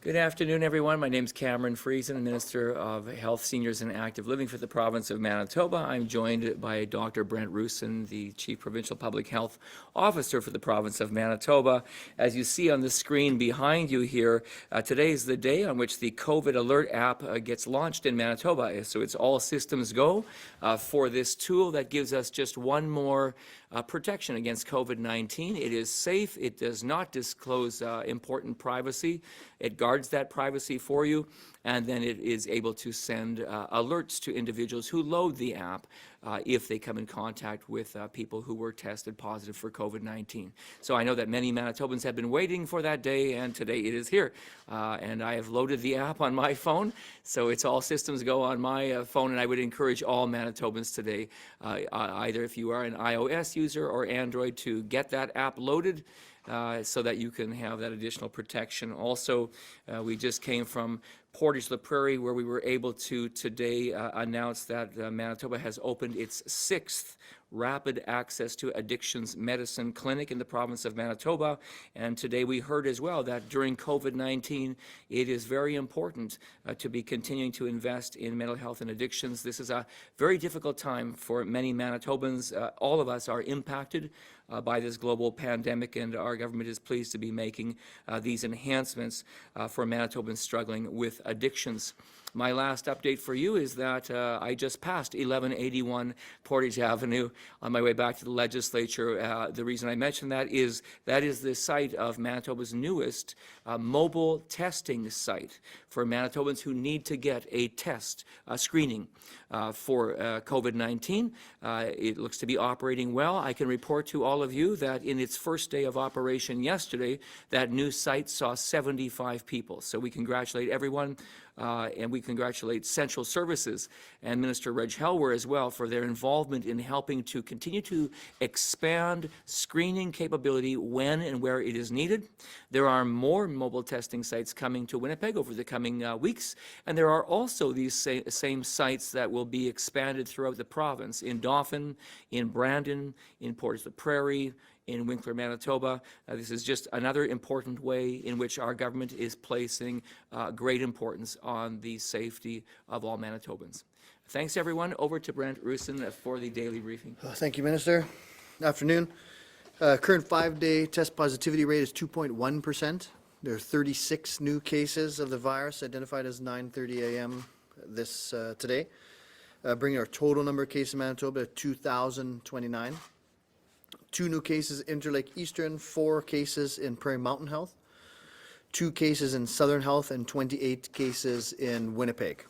Good afternoon, everyone. My name is Cameron Friesen, Minister of Health, Seniors and Active Living for the province of Manitoba. I'm joined by Dr. Brent Roussin, the Chief Provincial Public Health Officer for the province of Manitoba. As you see on the screen behind you here, today is the day on which the COVID Alert app gets launched in Manitoba. So it's all systems go for this tool that gives us just one more protection against COVID-19. It is safe. It does not disclose important privacy. It guards that privacy for you, and then it is able to send alerts to individuals who load the app if they come in contact with people who were tested positive for COVID-19. So I know that many Manitobans have been waiting for that day, and today it is here. And I have loaded the app on my phone, so it's all systems go on my phone, and I would encourage all Manitobans today, either if you are an iOS user or Android, to get that app loaded so that you can have that additional protection. Also, we just came from Portage-la Prairie, where we were able to today announce that Manitoba has opened its 6th rapid access to addictions medicine clinic in the province of Manitoba. And today we heard as well that during COVID-19, it is very important to be continuing to invest in mental health and addictions. This is a very difficult time for many Manitobans. All of us are impacted by this global pandemic, and our government is pleased to be making these enhancements for Manitobans struggling with addictions. My last update for you is that I just passed 1181 Portage Avenue on my way back to the legislature. The reason I mention that is the site of Manitoba's newest mobile testing site for Manitobans who need to get a test, screening for COVID-19. It looks to be operating well. I can report to all of you that in its first day of operation yesterday, that new site saw 75 people. So we congratulate everyone. And we congratulate Central Services and Minister Reg Helwer as well for their involvement in helping to continue to expand screening capability when and where it is needed. There are more mobile testing sites coming to Winnipeg over the coming weeks, and there are also these same sites that will be expanded throughout the province in Dauphin, in Brandon, in Portage-la Prairie, in Winkler, Manitoba. This is just another important way in which our government is placing great importance on the safety of all Manitobans. Thanks, everyone. Over to Brent Roussin for the daily briefing. Thank you, Minister. Afternoon. Current 5-day test positivity rate is 2.1%. There are 36 new cases of the virus identified as 9:30 a.m. Today, bringing our total number of cases in Manitoba to 2,029. 2 new cases Interlake Eastern, 4 cases in Prairie Mountain Health, 2 cases in Southern Health, and 28 cases in Winnipeg.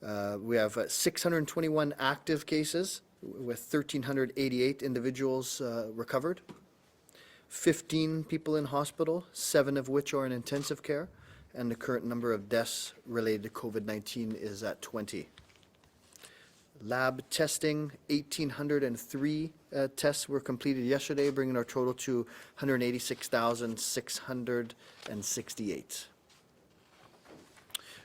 We have 621 active cases with 1,388 individuals recovered, 15 people in hospital, 7 of which are in intensive care, and the current number of deaths related to COVID-19 is at 20. Lab testing, 1,803 tests were completed yesterday, bringing our total to 186,668.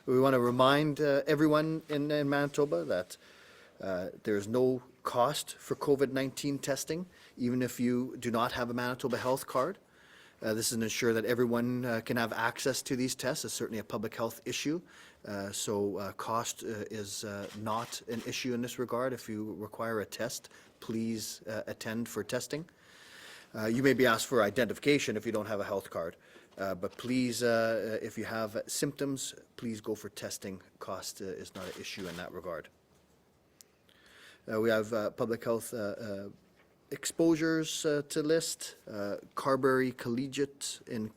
We want to remind everyone in Manitoba that there is no cost for COVID-19 testing, even if you do not have a Manitoba health card. This is to ensure that everyone can have access to these tests. It's certainly a public health issue. So cost is not an issue in this regard. If you require a test, please attend for testing. You may be asked for identification if you don't have a health card, but please, if you have symptoms, please go for testing. Cost is not an issue in that regard. We have public health exposures to list. Carberry Collegiate in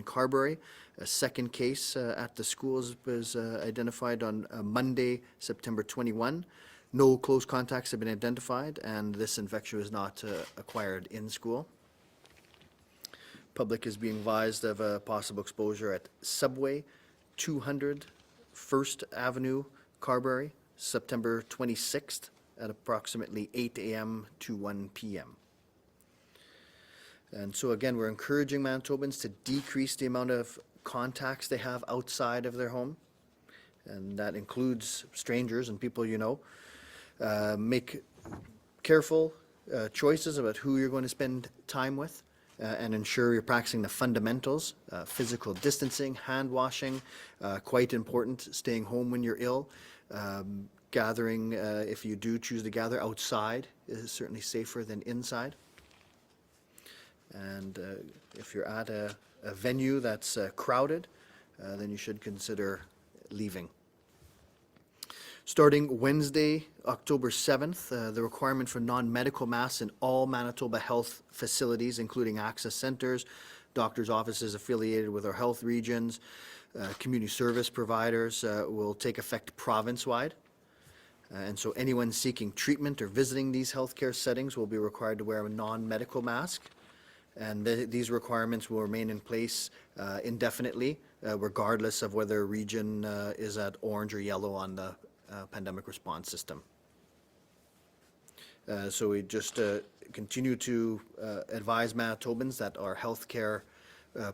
Carberry. A second case at the schools was identified on Monday, September 21. No close contacts have been identified, and this infection was not acquired in school. Public is being advised of a possible exposure at Subway, 200 First Avenue, Carberry, September 26th at approximately 8 a.m. to 1 p.m. And so again, we're encouraging Manitobans to decrease the amount of contacts they have outside of their home, and that includes strangers and people you know. Make careful choices about who you're going to spend time with. and ensure you're practicing the fundamentals, physical distancing, hand washing, quite important, staying home when you're ill, gathering, if you do choose to gather outside, is certainly safer than inside. And if you're at a venue that's crowded, then you should consider leaving. Starting Wednesday, October 7th, the requirement for non-medical masks in all Manitoba health facilities, including access centers, doctors' offices affiliated with our health regions, community service providers, will take effect province-wide. And so anyone seeking treatment or visiting these healthcare settings will be required to wear a non-medical mask. And these requirements will remain in place indefinitely, regardless of whether a region is at orange or yellow on the pandemic response system. So we just continue to advise Manitobans that our healthcare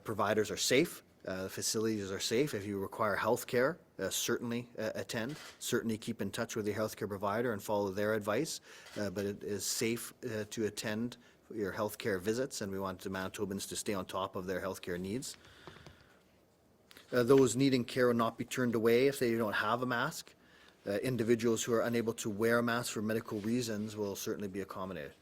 providers are safe, the facilities are safe. If you require healthcare, certainly attend. Certainly keep in touch with your healthcare provider and follow their advice. But it is safe to attend your healthcare visits, and we want the Manitobans to stay on top of their healthcare needs. Those needing care will not be turned away if they don't have a mask. Individuals who are unable to wear a mask for medical reasons will certainly be accommodated.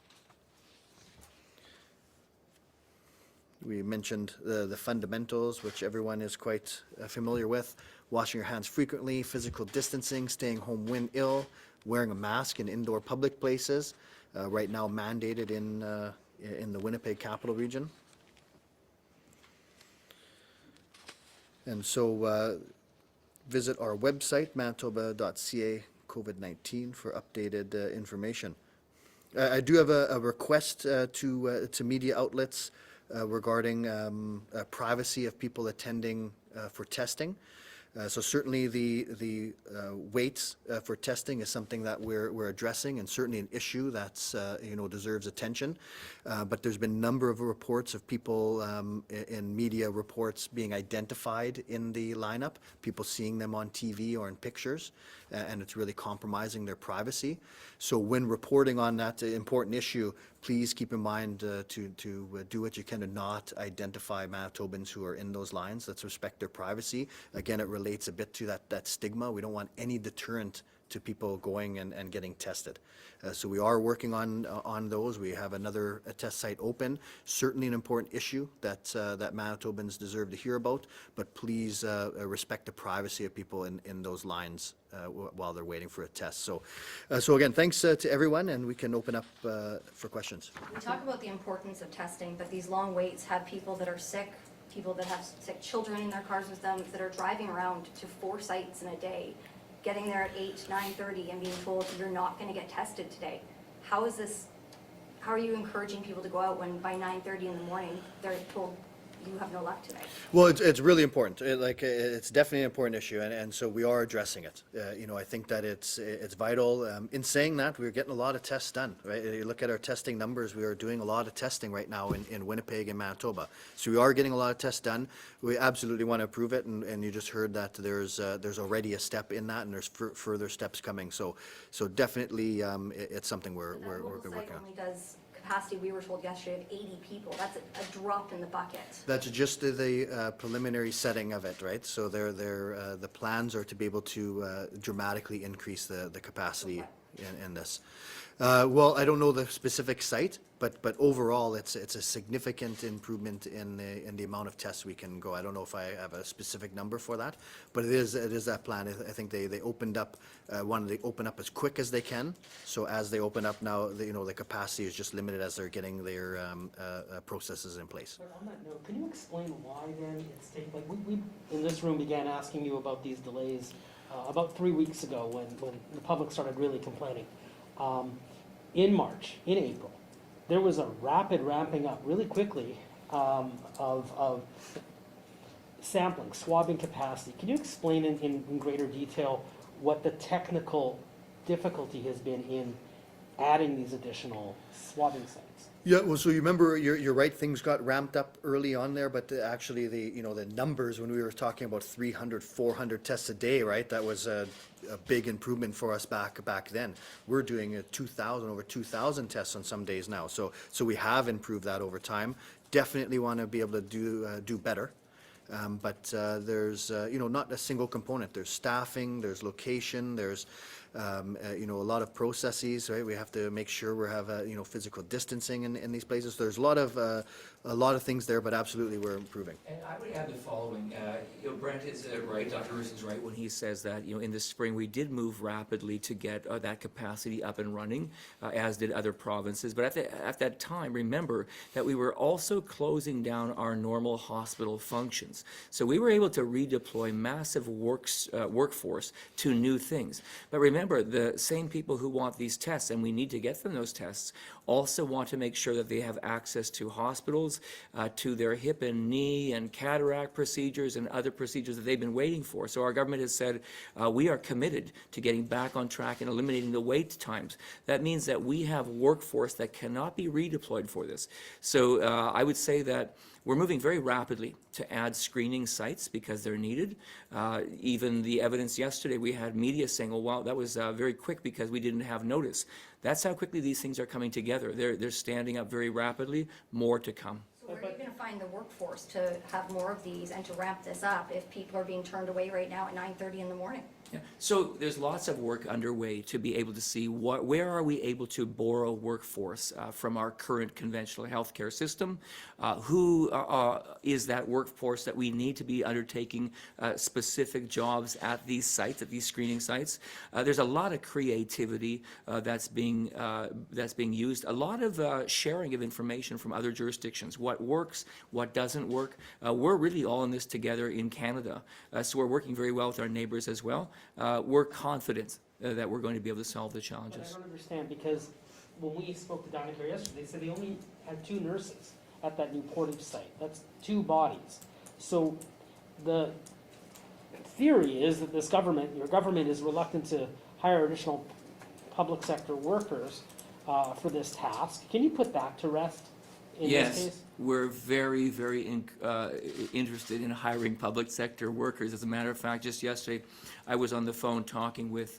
We mentioned the fundamentals, which everyone is quite familiar with. Washing your hands frequently, physical distancing, staying home when ill, wearing a mask in indoor public places, right now mandated in the Winnipeg capital region. And so visit our website, manitoba.ca COVID-19, for updated information. I do have a request to media outlets regarding privacy of people attending for testing. So certainly the waits for testing is something that we're addressing, and certainly an issue that's deserves attention. But there's been a number of reports of people in media reports being identified in the lineup, people seeing them on TV or in pictures, and it's really compromising their privacy. So when reporting on that important issue, please keep in mind to do what you can to not identify Manitobans who are in those lines. Let's respect their privacy. Again, it relates a bit to that stigma. We don't want any deterrent to people going and getting tested. So we are working on those. We have another test site open. Certainly an important issue that Manitobans deserve to hear about, but please respect the privacy of people in those lines while they're waiting for a test. So again, thanks to everyone, and we can open up for questions. We talk about the importance of testing, but these long waits have people that are sick, people that have sick children in their cars with them, that are driving around to 4 sites in a day, getting there at 8, 9:30 and being told you're not going to get tested today. How are you encouraging people to go out when by 9:30 in the morning they're told you have no luck today? Well, it's really important. It's definitely an important issue, and so we are addressing it. I think that it's vital. In saying that, we're getting a lot of tests done, right? You look at our testing numbers, we are doing a lot of testing right now in Winnipeg and Manitoba. So we are getting a lot of tests done. We absolutely want to improve it, and you just heard that there's already a step in that, and there's further steps coming. So definitely it's something we're working on. Only does capacity, we were told yesterday, of 80 people. That's a drop in the bucket. That's just the preliminary setting of it, right? So the plans are to be able to dramatically increase the capacity in this. Well, I don't know the specific site, but overall, it's a significant improvement in the amount of tests we can go. I don't know if I have a specific number for that, but it is that plan. I think they opened up, wanted to open up as quick as they can. So as they open up now, the capacity is just limited as they're getting their processes in place. But on that note, can you explain why then it's taking, like we in this room began asking you about these delays about 3 weeks ago when the public started really complaining. In March, in April, there was a rapid ramping up really quickly of sampling, swabbing capacity. Can you explain in greater detail what the technical difficulty has been in adding these additional swabbing sites? Yeah, well, so you remember, you're right, things got ramped up early on there, but actually the numbers, when we were talking about 300, 400 tests a day, right, that was a big improvement for us back then. We're doing over 2,000 tests on some days now, so we have improved that over time. definitely want to be able to do better. But there's, not a single component. There's staffing, there's location, there's, a lot of processes, right? We have to make sure we have, physical distancing in these places. There's a lot of things there, but absolutely we're improving. And I would add the following, Brent is right, Dr. Roussin's right when he says that, in the spring, we did move rapidly to get that capacity up and running, as did other provinces. But at that time, remember that we were also closing down our normal hospital functions. So we were able to redeploy massive workforce to new things. But remember, the same people who want these tests, and we need to get them those tests, also want to make sure that they have access to hospitals, to their hip and knee and cataract procedures and other procedures that they've been waiting for. So our government has said we are committed to getting back on track and eliminating the wait times. That means that we have workforce that cannot be redeployed for this. So I would say that we're moving very rapidly to add screening sites because they're needed. Even the evidence yesterday, we had media saying, oh, wow, that was very quick because we didn't have notice. That's how quickly these things are coming together. They're standing up very rapidly, more to come. So where are you going to find the workforce to have more of these and to ramp this up if people are being turned away right now at 9:30 in the morning? Yeah. So there's lots of work underway to be able to see where are we able to borrow workforce from our current conventional healthcare system. Who is that workforce that we need to be undertaking specific jobs at these sites, at these screening sites. There's a lot of creativity that's being used. A lot of sharing of information from other jurisdictions. What works, what doesn't work. We're really all in this together in Canada, so we're working very well with our neighbors as well. We're confident that we're going to be able to solve the But I challenges. don't understand, because when we spoke to Daycare yesterday, they said they only had 2 nurses at that new Portage site. That's 2 bodies. So the theory is that your government is reluctant to hire additional public sector workers for this task. Can you put that to rest in this case? Yes, we're very, very interested in hiring public sector workers. As a matter of fact, just yesterday, I was on the phone talking with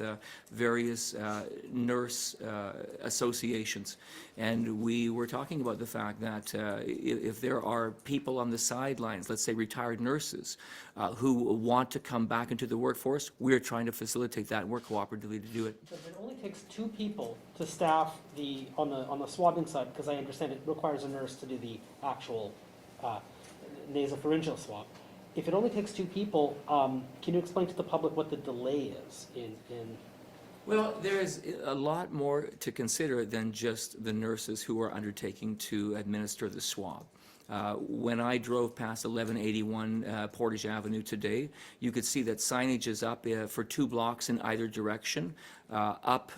various nurse associations, and we were talking about the fact that if there are people on the sidelines, let's say retired nurses, who want to come back into the workforce, we're trying to facilitate that and work cooperatively to do it. But it only takes 2 people to staff on the swabbing side, because I understand it requires a nurse to do the actual nasopharyngeal swab. If it only takes 2 people, can you explain to the public what the delay is in? Well, there's a lot more to consider than just the nurses who are undertaking to administer the swab. When I drove past 1181 Portage Avenue today, you could see that signage is up for 2 blocks in either direction. Up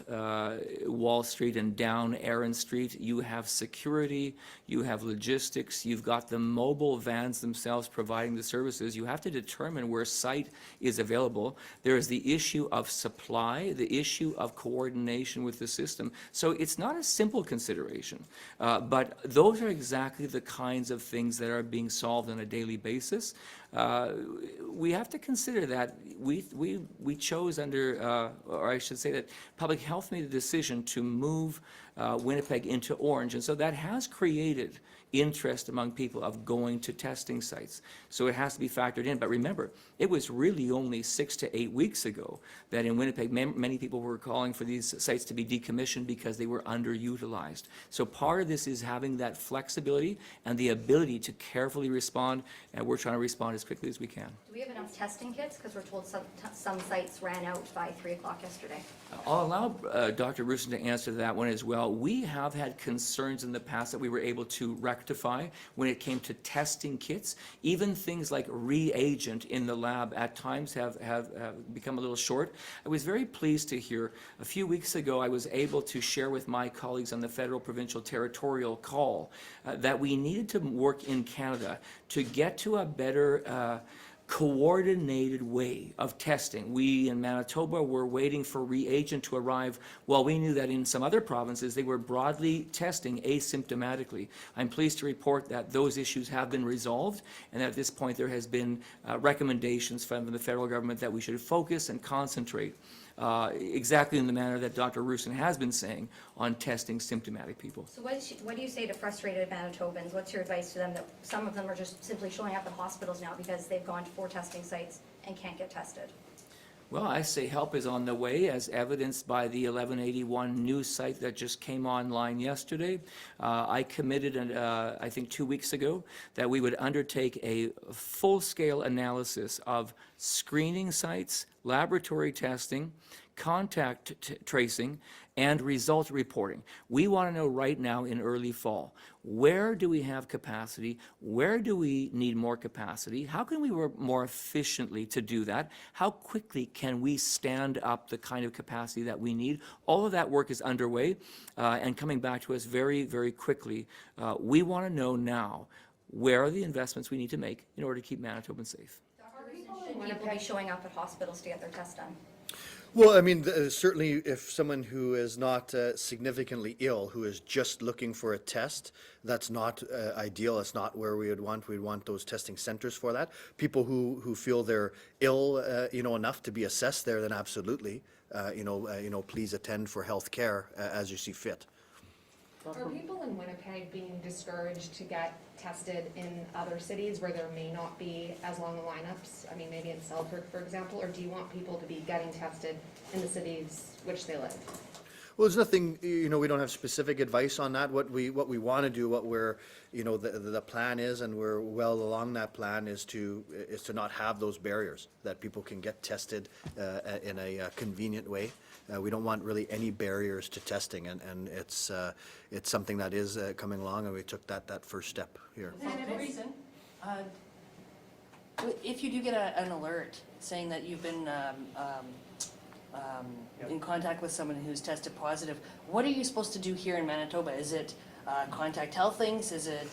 Wall Street and down Aaron Street, you have security, you have logistics, you've got the mobile vans themselves providing the services. You have to determine where site is available. There is the issue of supply, the issue of coordination with the system. So it's not a simple consideration, but those are exactly the kinds of things that are being solved on a daily basis. We have to consider that we chose under, or I should say that Public Health made a decision to move Winnipeg into orange, and so that has created interest among people of going to testing sites. So it has to be factored in. But remember, it was really only 6 to 8 weeks ago that in Winnipeg, many people were calling for these sites to be decommissioned because they were underutilized. So part of this is having that flexibility and the ability to carefully respond, and we're trying to respond as quickly as we can. Do we have enough testing kits? Because we're told some sites ran out by 3 o'clock yesterday. I'll allow Dr. Roussin to answer that one as well. We have had concerns in the past that we were able to rectify when it came to testing kits. Even things like reagent in the lab at times have become a little short. I was very pleased to hear a few weeks ago I was able to share with my colleagues on the federal, provincial, territorial call that we needed to work in Canada to get to a better coordinated way of testing. We in Manitoba were waiting for reagent to arrive while we knew that in some other provinces they were broadly testing asymptomatically. I'm pleased to report that those issues have been resolved, and at this point there has been recommendations from the federal government that we should focus and concentrate exactly in the manner that Dr. Roussin has been saying on testing symptomatic people. So what do you say to frustrated Manitobans? What's your advice to them that some of them are just simply showing up at hospitals now because they've gone to 4 testing sites and can't get tested? Well, I say help is on the way, as evidenced by the 1181 news site that just came online yesterday. I committed, I think 2 weeks ago, that we would undertake a full-scale analysis of screening sites, laboratory testing, contact tracing, and result reporting. We want to know right now in early fall, where do we have capacity? Where do we need more capacity? How can we work more efficiently to do that? How quickly can we stand up the kind of capacity that we need? All of that work is underway and coming back to us very, very quickly. We want to know now, where are the investments we need to make in order to keep Manitobans safe? Should people be showing up at hospitals to get their test done? Well, I mean, certainly if someone who is not significantly ill, who is just looking for a test, that's not ideal. It's not where we'd want those testing centers for that. People who feel they're ill, enough to be assessed there, then absolutely, please attend for health care as you see fit. Are people in Winnipeg being discouraged to get tested in other cities where there may not be as long of lineups? I mean, maybe in Selkirk, for example, or do you want people to be getting tested in the cities which they live? Well, there's nothing, we don't have specific advice on that. What we want to do, what we're, the plan is, and we're well along that plan, is to not have those barriers, that people can get tested in a convenient way. We don't want really any barriers to testing, and it's something that is coming along, and we took that first step here. Friesen, if you do get an alert saying that you've been in contact with someone who's tested positive, what are you supposed to do here in Manitoba? Is it contact health things? Is it?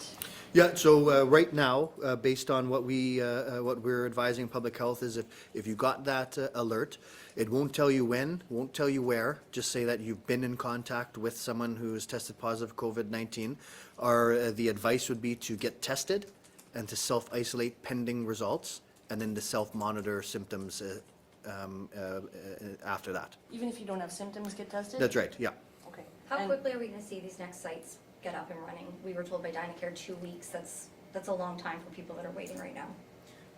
Yeah, so right now, based on what we're advising public health, is if you got that alert, it won't tell you when, won't tell you where, just say that you've been in contact with someone who's tested positive COVID-19. The advice would be to get tested and to self-isolate pending results, and then to self-monitor symptoms after that. Even if you don't have symptoms, get tested? That's right, yeah. Okay. How And- quickly are we gonna see these next sites get up and running? We were told by Daycare 2 weeks. That's a long time for people that are waiting right now.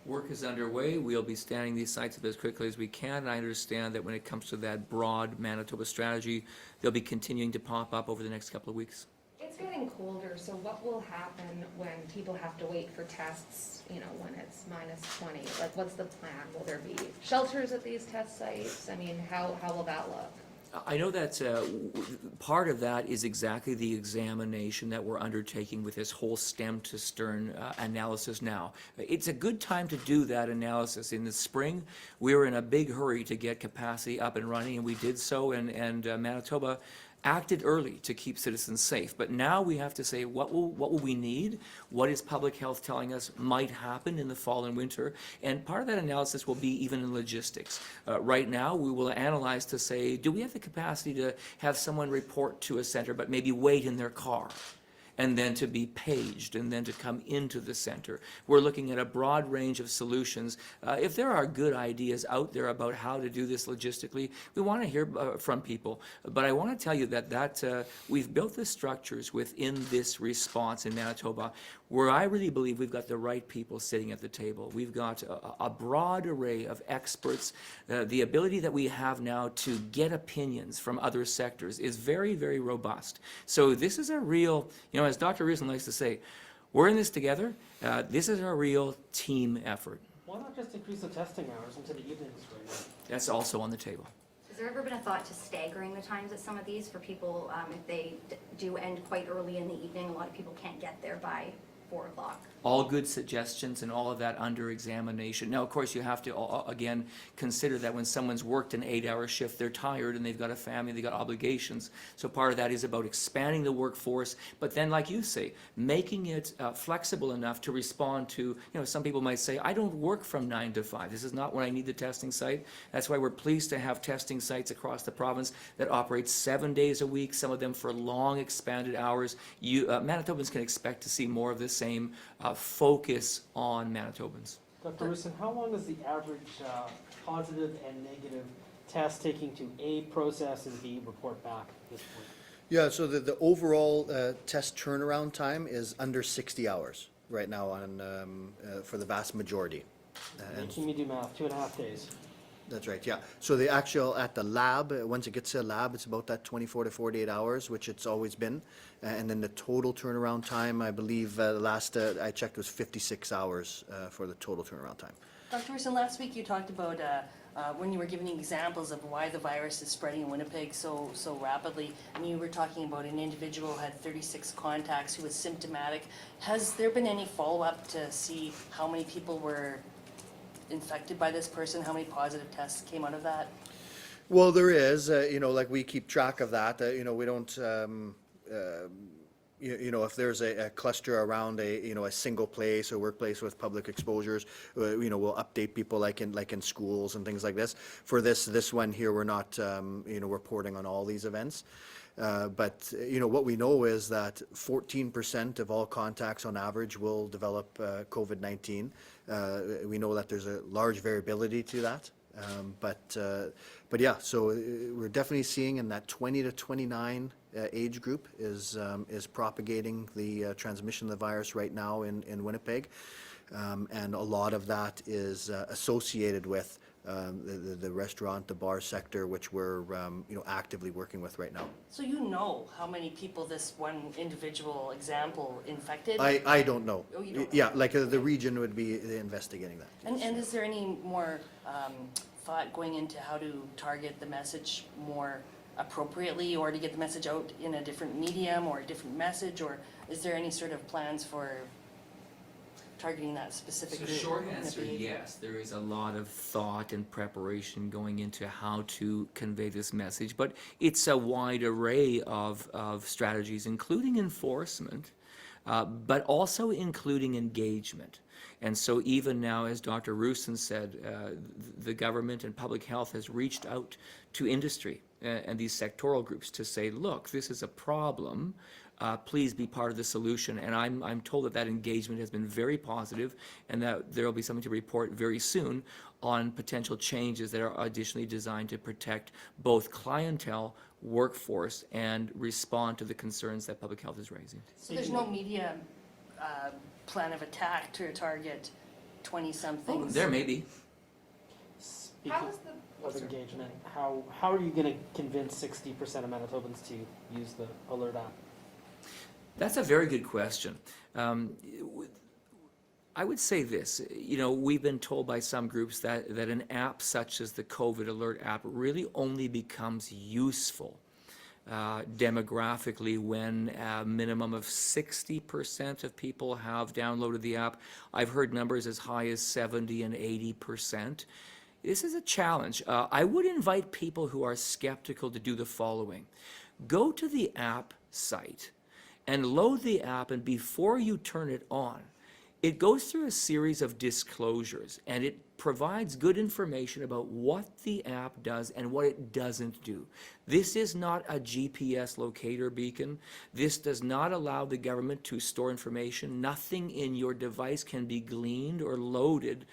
Work is underway. We'll be standing these sites up as quickly as we can. And I understand that when it comes to that broad Manitoba strategy, they'll be continuing to pop up over the next couple of weeks. It's getting colder, so what will happen when people have to wait for tests, when it's -20? Like, what's the plan? Will there be shelters at these test sites? I mean, how will that look? I know that part of that is exactly the examination that we're undertaking with this whole stem to stern analysis now. It's a good time to do that analysis. In the spring, we were in a big hurry to get capacity up and running, and we did so, and Manitoba acted early to keep citizens safe. But now we have to say, what will we need? What is public health telling us might happen in the fall and winter? And part of that analysis will be even in logistics. Right now, we will analyze to say, do we have the capacity to have someone report to a center but maybe wait in their car? And then to be paged, and then to come into the center. We're looking at a broad range of solutions. If there are good ideas out there about how to do this logistically, we want to hear from people. But I want to tell you that we've built the structures within this response in Manitoba where I really believe we've got the right people sitting at the table. We've got a broad array of experts. The ability that we have now to get opinions from other sectors is very, very robust. So this is a real, as Dr. Roussin likes to say, we're in this together. This is a real team effort. Why not just increase the testing hours into the evenings right now? That's also on the table. Has there ever been a thought to staggering the times at some of these for people, if they do end quite early in the evening? A lot of people can't get there by 4 o'clock. All good suggestions and all of that under examination. Now, of course, you have to, again, consider that when someone's worked an 8-hour shift, they're tired and they've got a family, they've got obligations. So part of that is about expanding the workforce, but then, like you say, making it flexible enough to respond to, some people might say, I don't work from 9 to 5. This is not when I need the testing site. That's why we're pleased to have testing sites across the province that operate 7 days a week, some of them for long expanded hours. Manitobans can expect to see more of the same focus on Manitobans. Dr. Roussin, how long is the average positive and negative test taking to A, process, and B, report back at this point? Yeah, so the overall test turnaround time is under 60 hours right now for the vast majority. And Making me do math, 2.5 days. that's right, yeah. So the actual, at the lab, once it gets to the lab, it's about that 24 to 48 hours, which it's always been. And then the total turnaround time, I believe, last I checked was 56 hours for the total turnaround time. Dr. Roussin, last week you talked about when you were giving examples of why the virus is spreading in Winnipeg so rapidly, and you were talking about an individual who had 36 contacts who was symptomatic. Has there been any follow-up to see how many people were infected by this person, how many positive tests came out of that? Well, there is, like we keep track of that. We don't, if there's a cluster around a single place or workplace with public exposures, we'll update people like in schools and things like this. For this one here, we're not, reporting on all these events. But what we know is that 14% of all contacts on average will develop COVID-19. We know that there's a large variability to that. But yeah, so we're definitely seeing in that 20 to 29 age group is propagating the transmission of the virus right now in Winnipeg. And a lot of that is associated with the restaurant, the bar sector, which we're actively working with right now. So you know how many people this one individual example infected? I don't know. Oh, you don't know. Yeah, like the region would be investigating that. And is there any more thought going into how to target the message more appropriately, or to get the message out in a different medium or a different message, or is there any sort of plans for targeting that specific So group? short in the answer, behavior? yes. There is a lot of thought and preparation going into how to convey this message, but it's a wide array of strategies, including enforcement, but also including engagement. And so even now, as Dr. Roussin said, the government and public health has reached out to industry and these sectoral groups to say, look, this is a problem. Please be part of the solution. And I'm told that engagement has been very positive, and that there will be something to report very soon on potential changes that are additionally designed to protect both clientele, workforce, and respond to the concerns that public health is raising. So there's no media plan of attack to target 20-somethings? There may be. Speaking How is the, of engagement, how are you gonna convince 60% of Manitobans to use the Alert app? That's a very good question. I would say this, we've been told by some groups that an app such as the COVID Alert app really only becomes useful demographically when a minimum of 60% of people have downloaded the app. I've heard numbers as high as 70 and 80%. This is a challenge. I would invite people who are skeptical to do the following. Go to the app site and load the app, and before you turn it on, it goes through a series of disclosures, and it provides good information about what the app does and what it doesn't do. This is not a GPS locator beacon. This does not allow the government to store information. Nothing in your device can be gleaned or loaded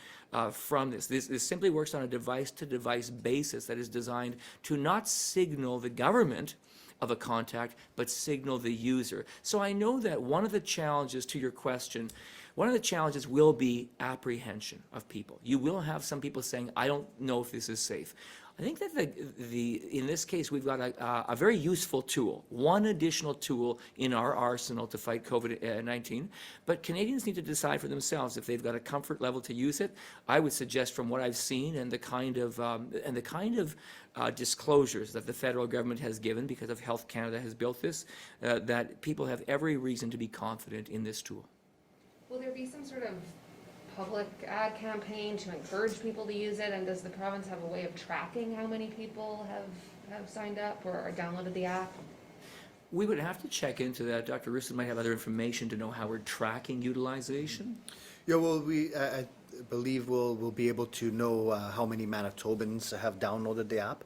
from this. This simply works on a device-to-device basis that is designed to not signal the government of a contact, but signal the user. So I know that one of the challenges to your question, one of the challenges will be apprehension of people. You will have some people saying, I don't know if this is safe. I think that in this case, we've got a very useful tool, one additional tool in our arsenal to fight COVID-19, but Canadians need to decide for themselves if they've got a comfort level to use it. I would suggest, from what I've seen and the kind of disclosures that the federal government has given, because of Health Canada has built this, that people have every reason to be confident in this tool. will there be some sort of public ad campaign to encourage people to use it? And does the province have a way of tracking how many people have signed up or downloaded the app? We would have to check into that. Dr. Roussin might have other information to know how we're tracking utilization. Yeah, well, I believe we'll be able to know how many Manitobans have downloaded the app.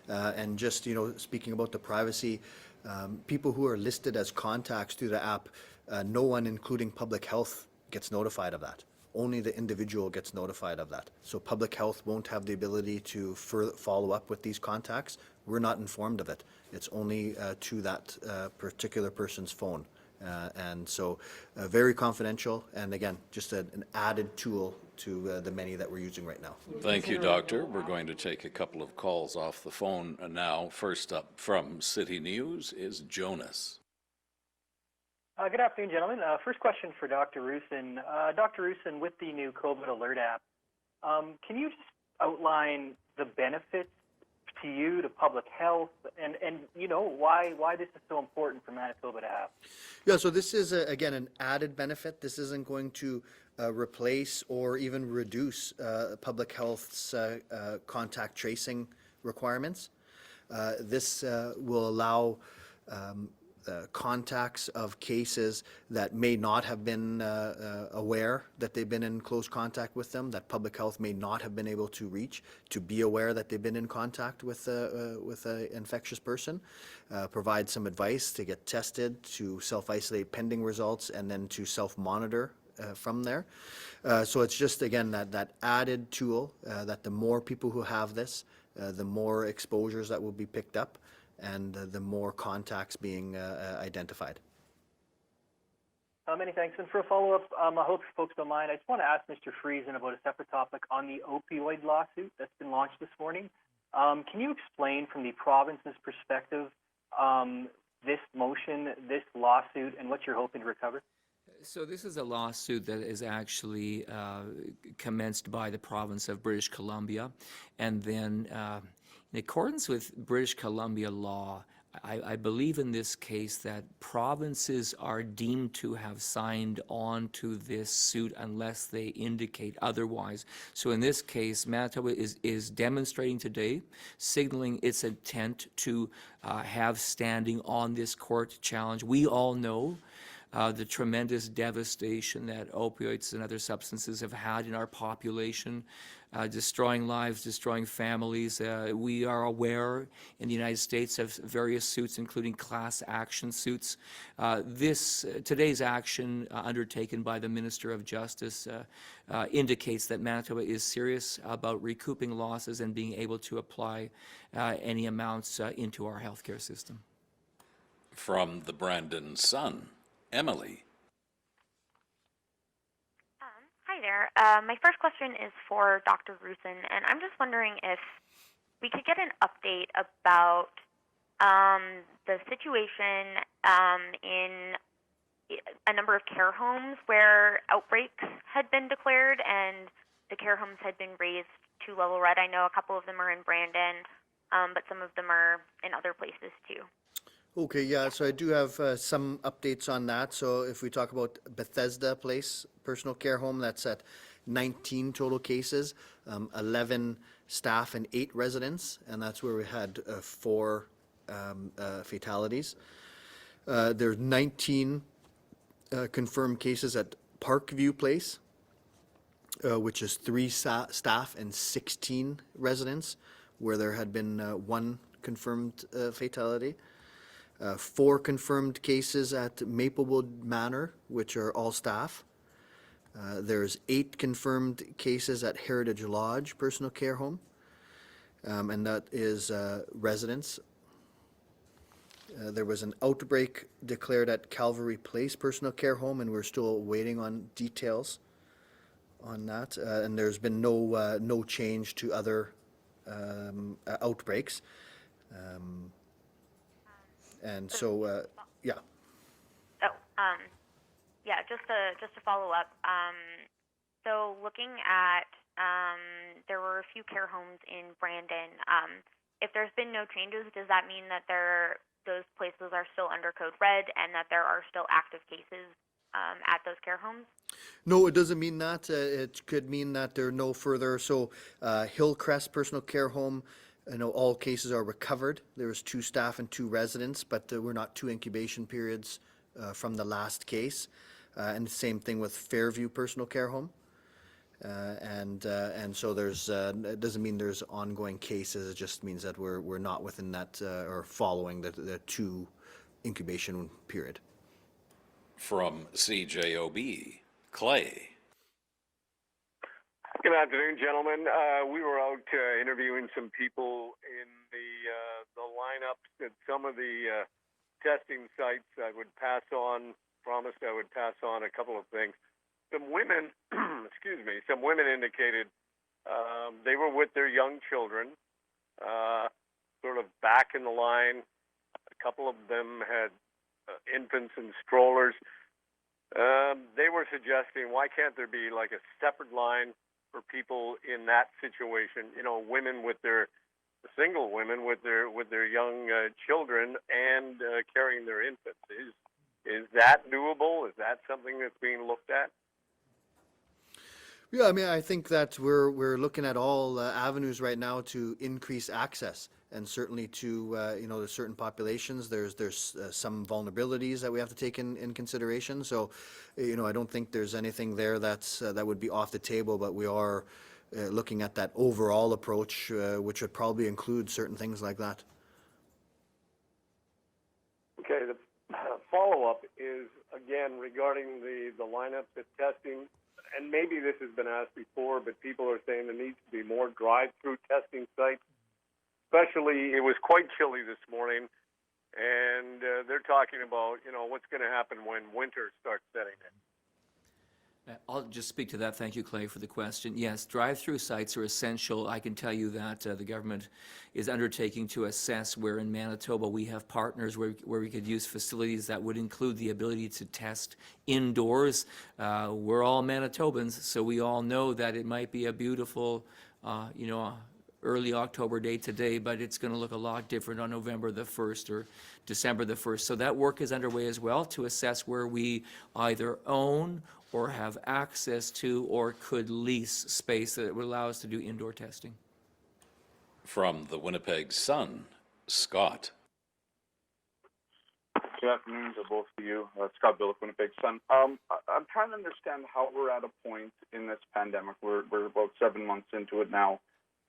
And just, speaking about the privacy, people who are listed as contacts through the app, no one, including public health, gets notified of that. only the individual gets notified of that. So public health won't have the ability to follow up with these contacts. We're not informed of it. It's only to that particular person's phone. And so very confidential, and again, just an added tool to the many that we're using right now. Thank you, Doctor. We're going to take a couple of calls off the phone now. First up from City News is Jonas. Good afternoon, gentlemen. First question for Dr. Roussin. Dr. Roussin, with the new COVID Alert app, can you just outline the benefits to you, to public health, and you know, why this is so important for Manitoba to have? Yeah, so this is, again, an added benefit. This isn't going to replace or even reduce public health's contact tracing requirements. This will allow contacts of cases that may not have been aware that they've been in close contact with them, that public health may not have been able to reach, to be aware that they've been in contact with an infectious person, provide some advice to get tested, to self-isolate pending results, and then to self-monitor from there. So it's just, again, that added tool that the more people who have this, the more exposures that will be picked up, and the more contacts being identified. Many thanks. And for a follow-up, I hope folks don't mind, I just want to ask Mr. Friesen about a separate topic on the opioid lawsuit that's been launched this morning. Can you explain from the province's perspective this motion, this lawsuit, and what you're hoping to recover? So this is a lawsuit that is actually commenced by the province of British Columbia, and then in accordance with British Columbia law, I believe in this case that provinces are deemed to have signed on to this suit unless they indicate otherwise. So in this case, Manitoba is demonstrating today, signaling its intent to have standing on this court challenge. We all know the tremendous devastation that opioids and other substances have had in our population, destroying lives, destroying families. We are aware in the United States of various suits, including class action suits. Today's action undertaken by the Minister of Justice indicates that Manitoba is serious about recouping losses and being able to apply any amounts into our healthcare system. From the Brandon Sun, Emily. Hi there. My first question is for Dr. Roussin, and I'm just wondering if we could get an update about the situation in a number of care homes where outbreaks had been declared and the care homes had been raised to level red. I know a couple of them are in Brandon, but some of them are in other places too. Okay, yeah, so I do have some updates on that. So if we talk about Bethesda Place Personal Care Home, that's at 19 total cases, 11 staff and 8 residents, and that's where we had 4 fatalities. There's 19 confirmed cases at Parkview Place, which is 3 staff and 16 residents, where there had been 1 confirmed fatality. 4 confirmed cases at Maplewood Manor, which are all staff. There's 8 confirmed cases at Heritage Lodge Personal Care Home, and that is residents. There was an outbreak declared at Calvary Place Personal Care Home, and we're still waiting on details on that. And there's been no change to other outbreaks. And so, yeah. Yeah, just to follow up. So looking at, there were a few care homes in Brandon. If there's been no changes, does that mean that those places are still under code red and that there are still active cases at those care homes? No, it doesn't mean that. It could mean that there are no further. So Hillcrest Personal Care Home, all cases are recovered. There was 2 staff and 2 residents, but we're not 2 incubation periods from the last case. And the same thing with Fairview Personal Care Home. And so there's it doesn't mean there's ongoing cases. It just means that we're not within that or following the 2 incubation period. From CJOB, Clay. Good afternoon, gentlemen. We were out interviewing some people in the lineups at some of the testing sites. I would promised I would pass on a couple of things. Some women, some women indicated they were with their young children, sort of back in the line. A couple of them had infants in strollers. They were suggesting, why can't there be like a separate line for people in that situation? You know, single women with their young children and carrying their infants. Is that doable? Is that something that's being looked at? Yeah, I mean, I think that we're looking at all avenues right now to increase access, and certainly to there's certain populations. There's some vulnerabilities that we have to take in consideration. So, I don't think there's anything there that would be off the table. But we are looking at that overall approach, which would probably include certain things like that. Okay. The follow-up is again regarding the lineups at testing. And maybe this has been asked before, but people are saying there needs to be more drive-through testing sites. Especially, it was quite chilly this morning, and they're talking about, what's going to happen when winter starts setting in. I'll just speak to that. Thank you, Clay, for the question. Yes, drive-through sites are essential. I can tell you that the government is undertaking to assess where in Manitoba we have partners where we could use facilities that would include the ability to test indoors. We're all Manitobans, so we all know that it might be a beautiful, early October day today, but it's going to look a lot different on November the 1st or December the 1st. So that work is underway as well to assess where we either own or have access to or could lease space that would allow us to do indoor testing. From the Winnipeg Sun, Scott. Good afternoon to both of you. Scott Billick, Winnipeg Sun. I'm trying to understand how we're at a point in this pandemic. We're about 7 months into it now.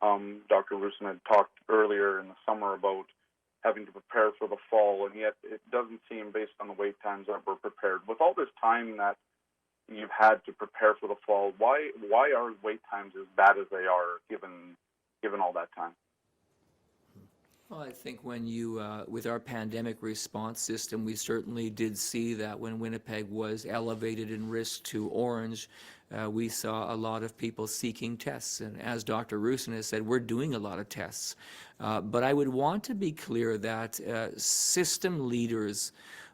Dr. Roussin had talked earlier in the summer about having to prepare for the fall, and yet it doesn't seem, based on the wait times, that we're prepared. With all this time that you've had to prepare for the fall, why are wait times as bad as they are, given all that time? Well, I think when with our pandemic response system, we certainly did see that when Winnipeg was elevated in risk to orange, we saw a lot of people seeking tests. And as Dr. Roussin has said, we're doing a lot of tests. But I would want to be clear that system leaders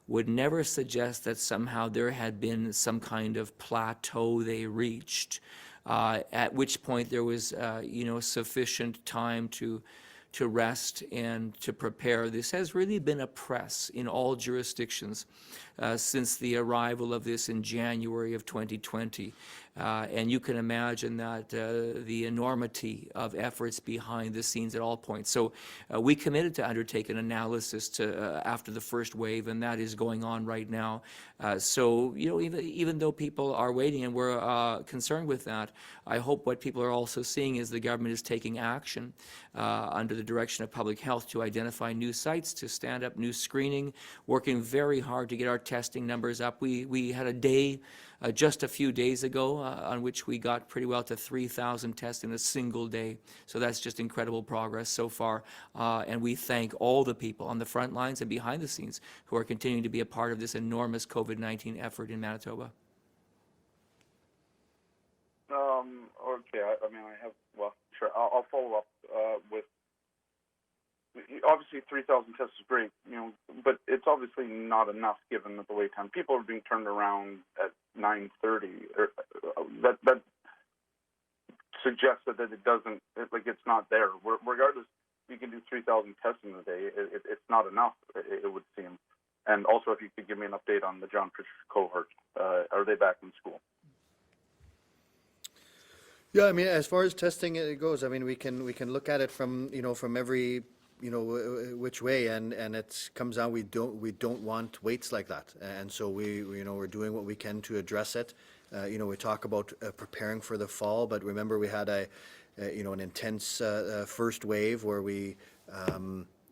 would never suggest that somehow there had been some kind of plateau they reached, at which point there was, sufficient time to rest and to prepare. This has really been a press in all jurisdictions since the arrival of this in January of 2020. And you can imagine that the enormity of efforts behind the scenes at all points. So we committed to undertake an analysis after the first wave, and that is going on right now. So, even though people are waiting and we're concerned with that, I hope what people are also seeing is the government is taking action under the direction of public health to identify new sites, to stand up new screening, working very hard to get our testing numbers up. We had a day just a few days ago on which we got pretty well to 3,000 tests in a single day. So that's just incredible progress so far. And we thank all the people on the front lines and behind the scenes who are continuing to be a part of this enormous COVID-19 effort in Manitoba. Okay, sure. I'll follow up with, obviously 3,000 tests is great, but it's obviously not enough given the wait time. People are being turned around at 9:30. That suggests that it's not there. Regardless, you can do 3,000 tests in a day. It's not enough, it would seem. And also, if you could give me an update on the John Fisher cohort, are they back in school? Yeah, I mean, as far as testing it goes, I mean, we can look at it from every which way, and it comes down. We don't want waits like that, and so we're doing what we can to address it. We talk about preparing for the fall, but remember we had an intense first wave where we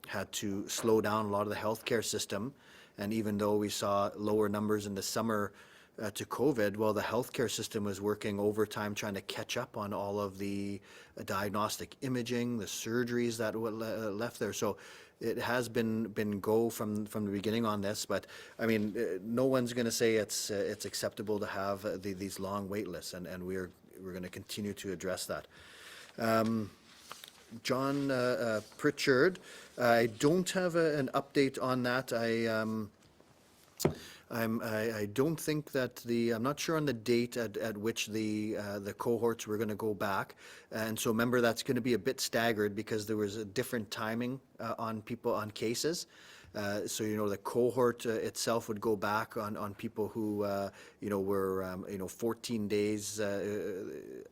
had to slow down a lot of the healthcare system, and even though we saw lower numbers in the summer to COVID, well, the healthcare system was working overtime trying to catch up on all of the diagnostic imaging, the surgeries that were left there. So it has been go from the beginning on this, but I mean, no one's going to say it's acceptable to have these long wait lists, and we're going to continue to address that. John Pritchard, I don't have an update on that. I don't think that I'm not sure on the date at which the cohorts were going to go back, and so remember that's going to be a bit staggered because there was a different timing on cases. So the cohort itself would go back on people who were 14 days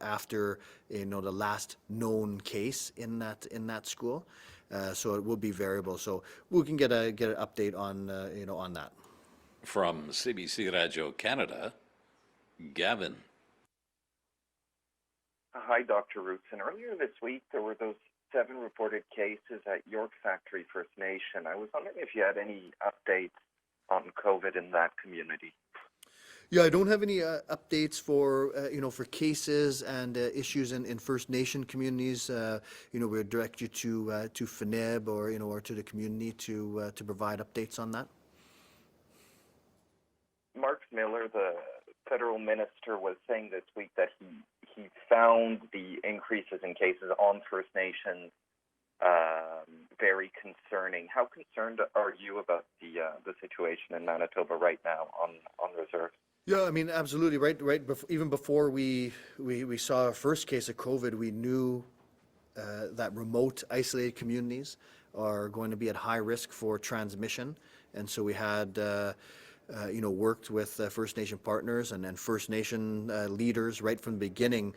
after the last known case in that school. So it will be variable. So we can get an update on on that. From CBC Radio Canada, Gavin. Hi, Dr. Roussin. Earlier this week, there were those 7 reported cases at York Factory First Nation. I was wondering if you had any updates on COVID in that community. Yeah, I don't have any updates for for cases and issues in First Nation communities. We direct you to FNIB or to the community to provide updates on that. Mark Miller, the federal minister, was saying this week that he found the increases in cases on First Nations very concerning. How concerned are you about the situation in Manitoba right now on reserves? Yeah, I mean, absolutely. Right. Even before we saw our first case of COVID, we knew that remote, isolated communities are going to be at high risk for transmission, and so we had. Worked with First Nation partners and First Nation leaders right from the beginning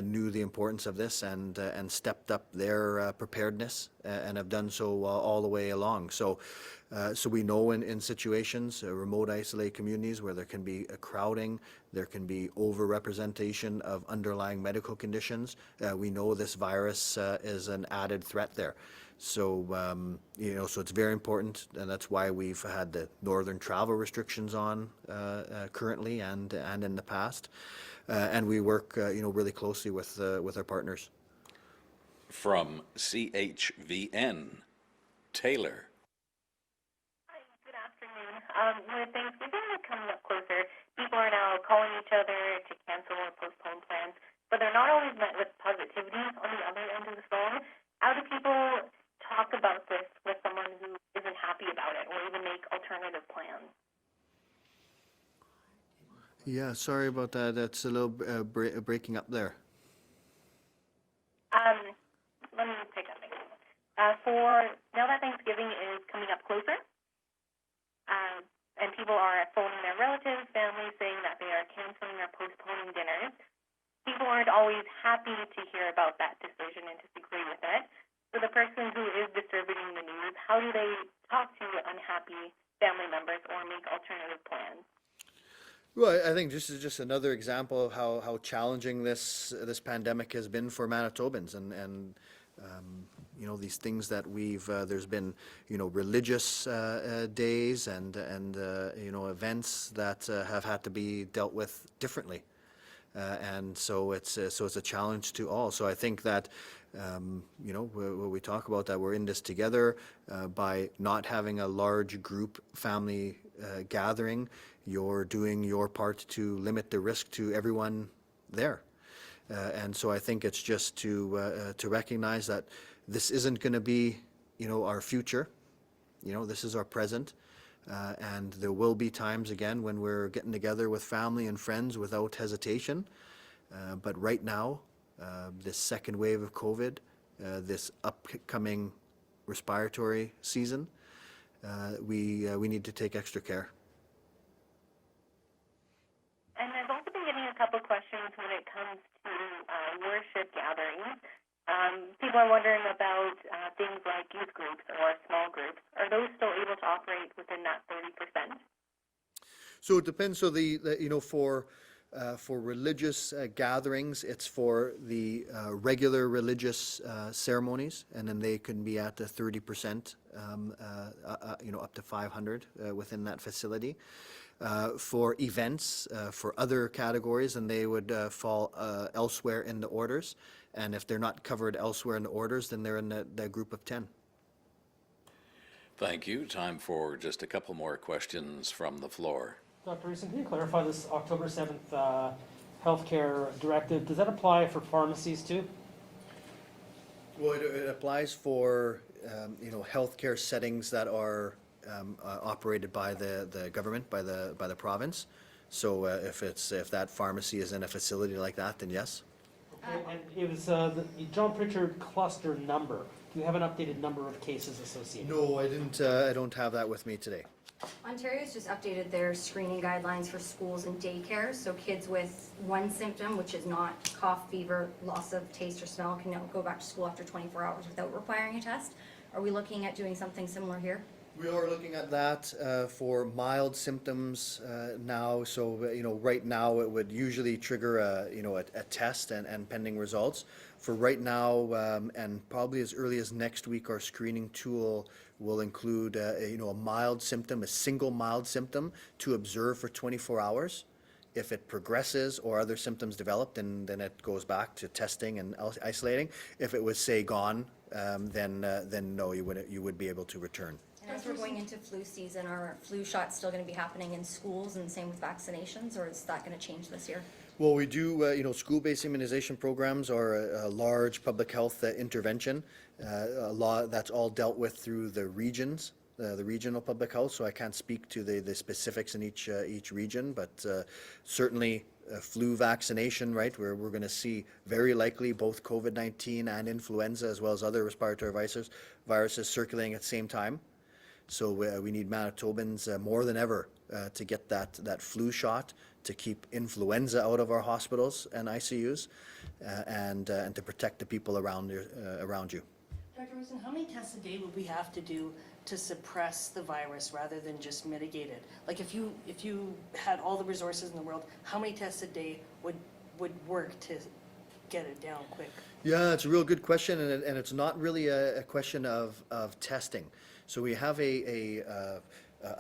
knew the importance of this and stepped up their preparedness and have done so all the way along. So we know in situations, remote isolated communities where there can be a crowding, there can be overrepresentation of underlying medical conditions, we know this virus is an added threat there. So, so it's very important, and that's why we've had the northern travel restrictions on currently and in the past. And we work, really closely with our partners. From CHVN, Taylor. Hi, good afternoon. With Thanksgiving coming up closer, people are now calling each other to cancel or postpone plans, but they're not always met with positivity on the other end of the phone. How do people talk about this with someone who isn't happy about it, or even make alternative plans? Yeah, sorry about that. That's a little breaking up there. Let me pick up again. For now that Thanksgiving is coming up closer, and people are phoning their relatives, families, saying that they are canceling or postponing dinners, people aren't always happy to hear about that decision and disagree with it. For the person who is distributing the news, how do they talk to unhappy family members or make alternative plans? Well, I think this is just another example of how challenging this pandemic has been for Manitobans, and these things that there's been religious days and events that have had to be dealt with differently. And so it's a challenge to all. So I think that when we talk about that, we're in this together by not having a large group family gathering. You're doing your part to limit the risk to everyone there. And so I think it's just to recognize that this isn't going to be our future. This is our present. And there will be times again when we're getting together with family and friends without hesitation. But right now, this second wave of COVID, this upcoming respiratory season, we need to take extra care. And I've also been getting a couple questions when it comes to worship gatherings. People are wondering about things like youth groups or small groups. Are those still able to operate within that 30%? So it depends. So for religious gatherings, it's for the regular religious ceremonies, and then they can be at 30%, up to 500 within that facility. for events, for other categories, then they would fall elsewhere in the orders. And if they're not covered elsewhere in the orders, then they're in the group of 10. Thank you. Time for just a couple more questions from the floor. Dr. Roussin, can you clarify this October 7th healthcare directive? Does that apply for pharmacies too? Well, it applies for healthcare settings that are operated by the government, by the province. So if that pharmacy is in a facility like that, then yes. Okay, and it was the John Pritchard cluster number. Do you have an updated number of cases associated? No, I didn't. I don't have that with me today. Ontario's just updated their screening guidelines for schools and daycare, so kids with one symptom, which is not cough, fever, loss of taste or smell, can now go back to school after 24 hours without requiring a test. Are we looking at doing something similar here? We are looking at that for mild symptoms now. So right now it would usually trigger a test and pending results. For right now, and probably as early as next week, our screening tool will include a mild symptom, a single mild symptom to observe for 24 hours. If it progresses or other symptoms develop, then it goes back to testing and isolating. If it was, say, gone, then no, you would be able to return. And as we're going into flu season, are flu shots still going to be happening in schools, and same with vaccinations, or is that going to change this year? Well, we do, school-based immunization programs are a large public health intervention. That's all dealt with through the regions, the regional public health, so I can't speak to the specifics in each region, but certainly flu vaccination, right, where we're going to see very likely both COVID-19 and influenza as well as other respiratory viruses circulating at the same time. So we need Manitobans more than ever to get that flu shot, to keep influenza out of our hospitals and ICUs, and to protect the people around you. Dr. Roussin, how many tests a day would we have to do to suppress the virus rather than just mitigate it? Like if you had all the resources in the world, how many tests a day would work to get it down quick? Yeah, it's a real good question, and it's not really a question of testing. So we have a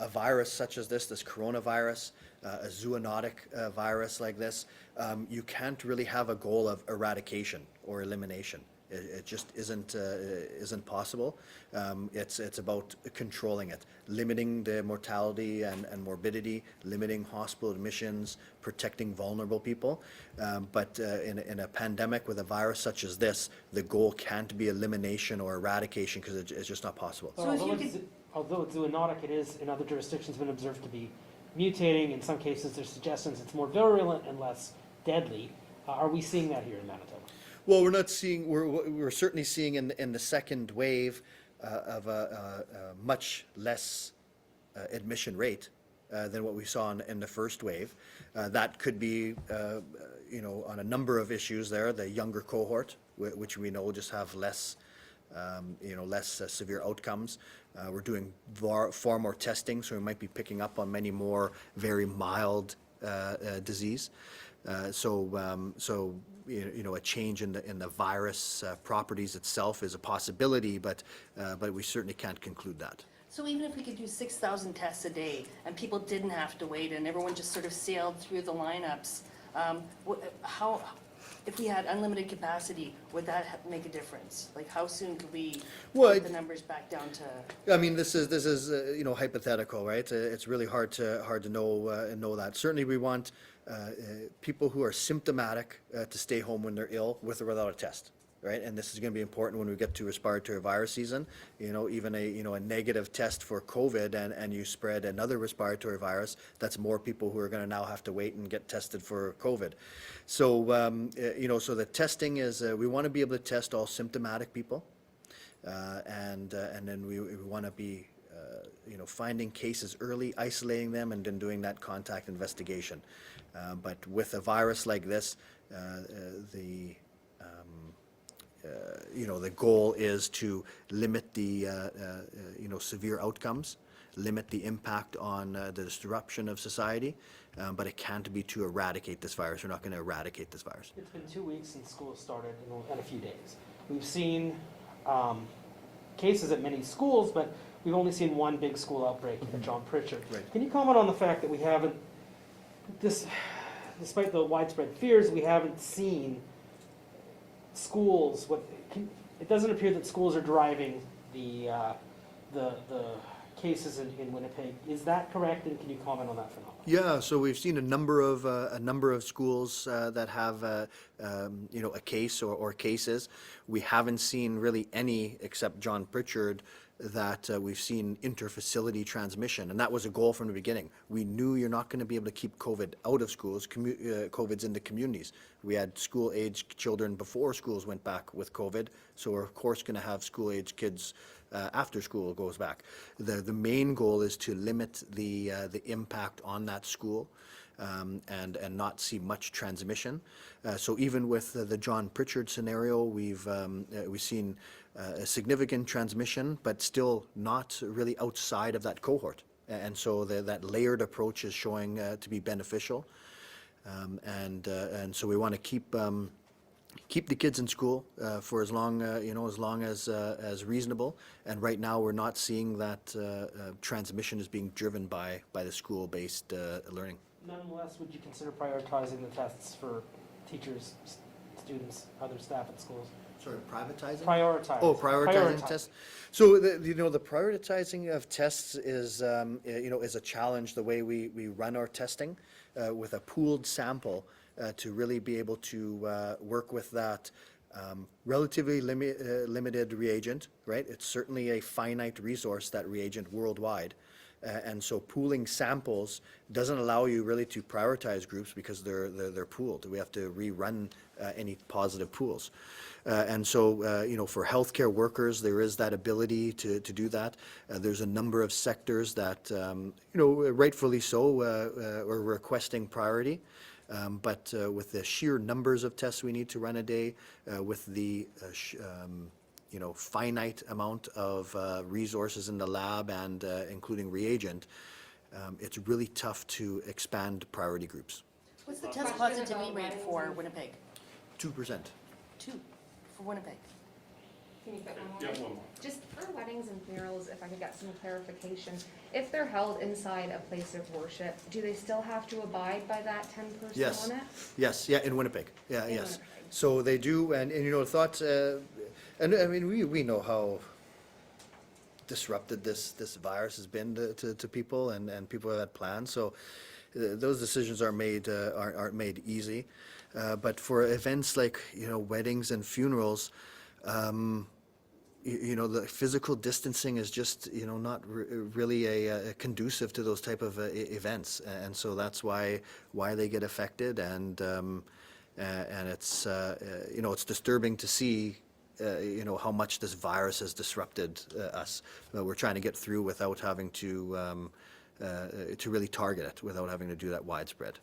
virus such as this coronavirus, a zoonotic virus like this. You can't really have a goal of eradication or elimination. It just isn't possible. It's about controlling it, limiting the mortality and morbidity, limiting hospital admissions, protecting vulnerable people. But in a pandemic with a virus such as this, the goal can't be elimination or eradication because it's just not possible. So although it's zoonotic, it is in other jurisdictions been observed to be mutating. In some cases, there's suggestions it's more virulent and less deadly. Are we seeing that here in Manitoba? Well, we're not seeing. We're certainly seeing in the second wave of a much less admission rate than what we saw in the first wave. That could be, on a number of issues there. The younger cohort, which we know just have less, less severe outcomes. We're doing far more testing, so we might be picking up on many more very mild disease. So a change in the virus properties itself is a possibility, but we certainly can't conclude that. So even if we could do 6,000 tests a day and people didn't have to wait and everyone just sort of sailed through the lineups, if we had unlimited capacity, would that make a difference? Like how soon could we get the numbers back down to? I mean, this is hypothetical, right? It's really hard to know that. Certainly, we want people who are symptomatic to stay home when they're ill, with or without a test, right? And this is going to be important when we get to respiratory virus season. Even a negative test for COVID and you spread another respiratory virus, that's more people who are going to now have to wait and get tested for COVID. So so the testing is we want to be able to test all symptomatic people, and then we want to be finding cases early, isolating them, and then doing that contact investigation. But with a virus like this, the goal is to limit the severe outcomes, limit the impact on the disruption of society, but it can't be to eradicate this virus. We're not going to eradicate this virus. It's been 2 weeks since school started and a few days. We've seen cases at many schools, but we've only seen one big school outbreak at John Pritchard. Right. Can you comment on the fact that we haven't, despite the widespread fears, we haven't seen schools, it doesn't appear that schools are driving the cases in Winnipeg. Is that correct, and can you comment on that phenomenon? Yeah, so we've seen a number of schools that have a case or cases. We haven't seen really any, except John Pritchard, that we've seen inter-facility transmission, and that was a goal from the beginning. We knew you're not going to be able to keep COVID out of schools. COVID's in the communities. We had school-aged children before schools went back with COVID, so we're of course going to have school-aged kids after school goes back. The main goal is to limit the impact on that school and not see much transmission. So even with the John Pritchard scenario, we've seen a significant transmission, but still not really outside of that cohort. And so that layered approach is showing to be beneficial. And so we want to keep the kids in school for as long as reasonable. And right now, we're not seeing that transmission is being driven by the school-based learning. Nonetheless, would you consider prioritizing the tests for teachers, students, other staff at schools? Sorry, privatizing? Prioritize. Oh, prioritizing tests. So the prioritizing of tests is is a challenge. The way we run our testing with a pooled sample to really be able to work with that relatively limited reagent. Right, it's certainly a finite resource, that reagent, worldwide. And so pooling samples doesn't allow you really to prioritize groups because they're pooled. We have to rerun any positive pools. And so, for healthcare workers, there is that ability to do that. There's a number of sectors that, rightfully so, are requesting priority. But with the sheer numbers of tests we need to run a day, with the finite amount of resources in the lab and including reagent, it's really tough to expand priority groups. What's the test positivity rate for Winnipeg? 2%. 2 for Winnipeg. Can you put one more? Just for weddings and funerals, if I could get some clarification, if they're held inside a place of worship, do they still have to abide by that 10% Yes. limit? Yes, yeah, in Winnipeg. Yeah, In yes. Winnipeg. So they do, and thought, and I mean, we know how disrupted this virus has been to people, and people have had plans. So those decisions aren't made easy. But for events like weddings and funerals, the physical distancing is just not really a conducive to those type of events, and so that's why they get affected, and it's it's disturbing to see how much this virus has disrupted us. We're trying to get through without having to really target it, without having to do that widespread.